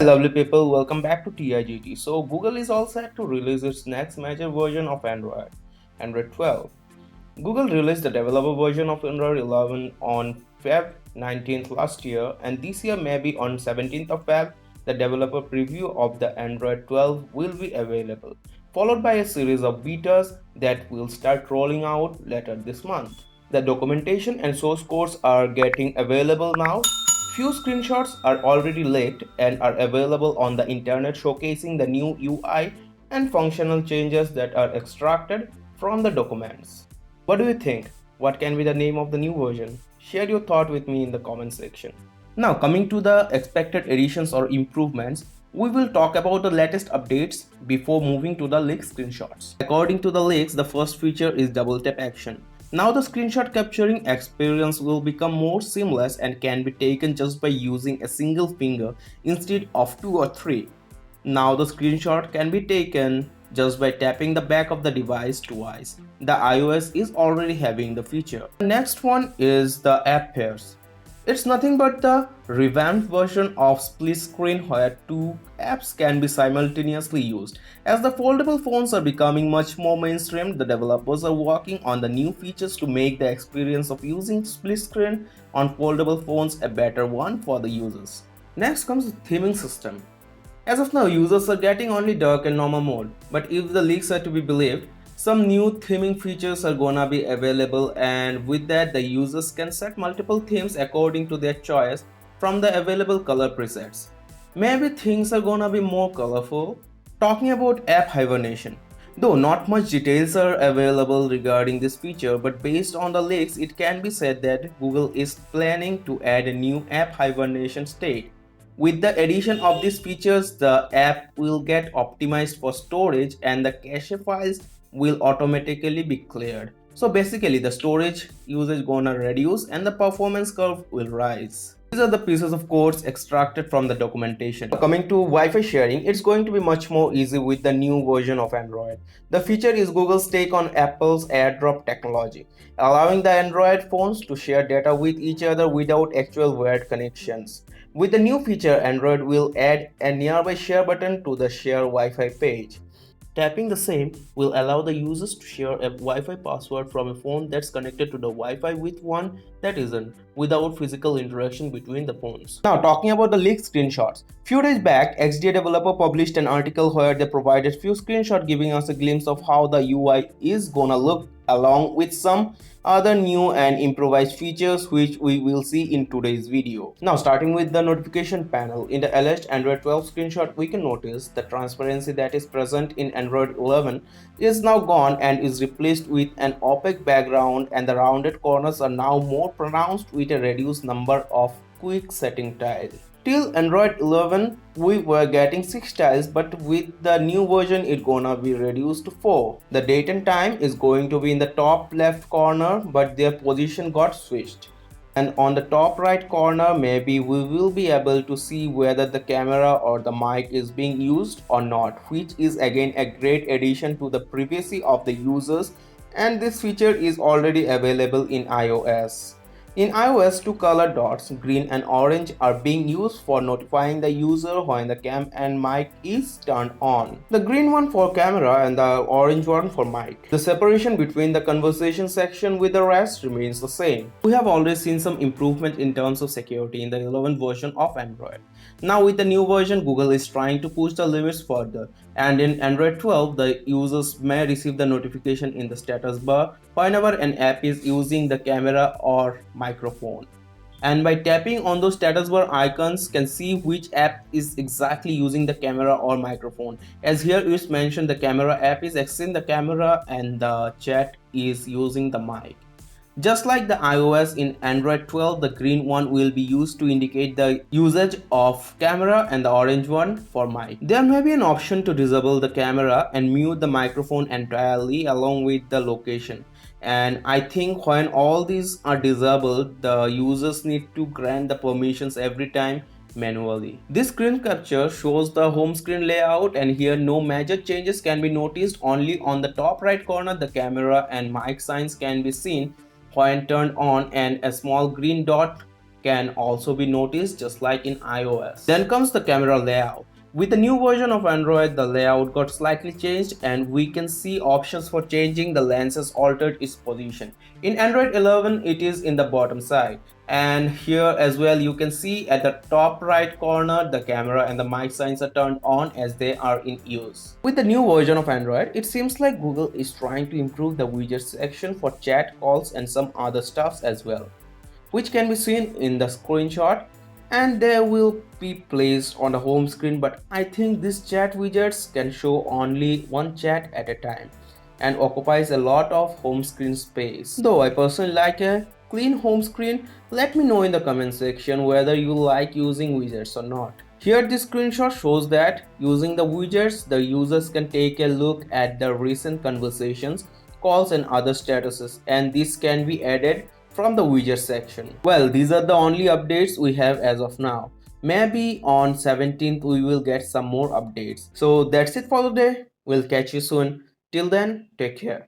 lovely people, welcome back to TIGT. So Google is all set to release its next major version of Android, Android 12. Google released the developer version of Android 11 on Feb 19th last year, and this year maybe on 17th of Feb, the developer preview of the Android 12 will be available, followed by a series of betas that will start rolling out later this month. The documentation and source codes are getting available now. Few screenshots are already leaked and are available on the internet showcasing the new UI and functional changes that are extracted from the documents. What do you think? What can be the name of the new version? Share your thought with me in the comment section. Now coming to the expected additions or improvements, we will talk about the latest updates before moving to the leak screenshots. According to the leaks, the first feature is double tap action. Now the screenshot capturing experience will become more seamless and can be taken just by using a single finger instead of two or three. Now the screenshot can be taken just by tapping the back of the device twice. The iOS is already having the feature. The next one is the app pairs. It's nothing but the revamped version of split screen where two apps can be simultaneously used. As the foldable phones are becoming much more mainstream, the developers are working on the new features to make the experience of using split screen on foldable phones a better one for the users. Next comes the theming system. As of now, users are getting only dark and normal mode, but if the leaks are to be believed, some new theming features are gonna be available, and with that the users can set multiple themes according to their choice from the available color presets. Maybe things are gonna be more colorful. Talking about app hibernation. Though not much details are available regarding this feature, but based on the leaks it can be said that Google is planning to add a new app hibernation state. With the addition of these features, the app will get optimized for storage and the cache files will automatically be cleared. So basically the storage usage gonna reduce and the performance curve will rise. These are the pieces of codes extracted from the documentation. Coming to Wi-Fi sharing, it's going to be much more easy with the new version of Android. The feature is Google's take on Apple's AirDrop technology, allowing the Android phones to share data with each other without actual wired connections. With the new feature, Android will add a nearby share button to the share Wi-Fi page. Tapping the same will allow the users to share a Wi-Fi password from a phone that's connected to the Wi-Fi with one that isn't, without physical interaction between the phones. Now talking about the leaked screenshots. Few days back, XDA developer published an article where they provided few screenshots giving us a glimpse of how the UI is gonna look, along with some other new and improvised features which we will see in today's video. Now starting with the notification panel, in the alleged Android 12 screenshot we can notice the transparency that is present in Android 11 is now gone and is replaced with an opaque background, and the rounded corners are now more pronounced with a reduced number of quick setting tiles. Till Android 11 we were getting 6 tiles, but with the new version it gonna be reduced to 4. The date and time is going to be in the top left corner, but their position got switched. And on the top right corner maybe we will be able to see whether the camera or the mic is being used or not, which is again a great addition to the privacy of the users, and this feature is already available in iOS. In iOS, two color dots, green and orange, are being used for notifying the user when the cam and mic is turned on. The green one for camera and the orange one for mic. The separation between the conversation section with the rest remains the same. We have already seen some improvement in terms of security in the 11 version of Android. Now with the new version, Google is trying to push the limits further, and in Android 12, the users may receive the notification in the status bar whenever an app is using the camera or microphone. And by tapping on those status bar icons can see which app is exactly using the camera or microphone. As here it's mentioned, the camera app is accessing the camera and the chat is using the mic. Just like the iOS, in Android 12, the green one will be used to indicate the usage of camera and the orange one for mic. There may be an option to disable the camera and mute the microphone entirely along with the location. And I think when all these are disabled, the users need to grant the permissions every time manually. This screen capture shows the home screen layout, and here no major changes can be noticed. Only on the top right corner the camera and mic signs can be seen when turned on, and a small green dot can also be noticed just like in iOS. Then comes the camera layout. With the new version of Android, the layout got slightly changed and we can see options for changing the lenses altered its position. In Android 11, it is in the bottom side. And here as well, you can see at the top right corner, the camera and the mic signs are turned on as they are in use. With the new version of Android, it seems like Google is trying to improve the widgets section for chat, calls and some other stuffs as well, which can be seen in the screenshot, and they will be placed on the home screen. But I think these chat widgets can show only one chat at a time and occupies a lot of home screen space. Though I personally like a clean home screen, let me know in the comment section whether you like using widgets or not. Here this screenshot shows that using the widgets, the users can take a look at the recent conversations, calls and other statuses, and this can be added from the widget section. Well, these are the only updates we have as of now. Maybe on 17th we will get some more updates. So that's it for today. We'll catch you soon. Till then, take care.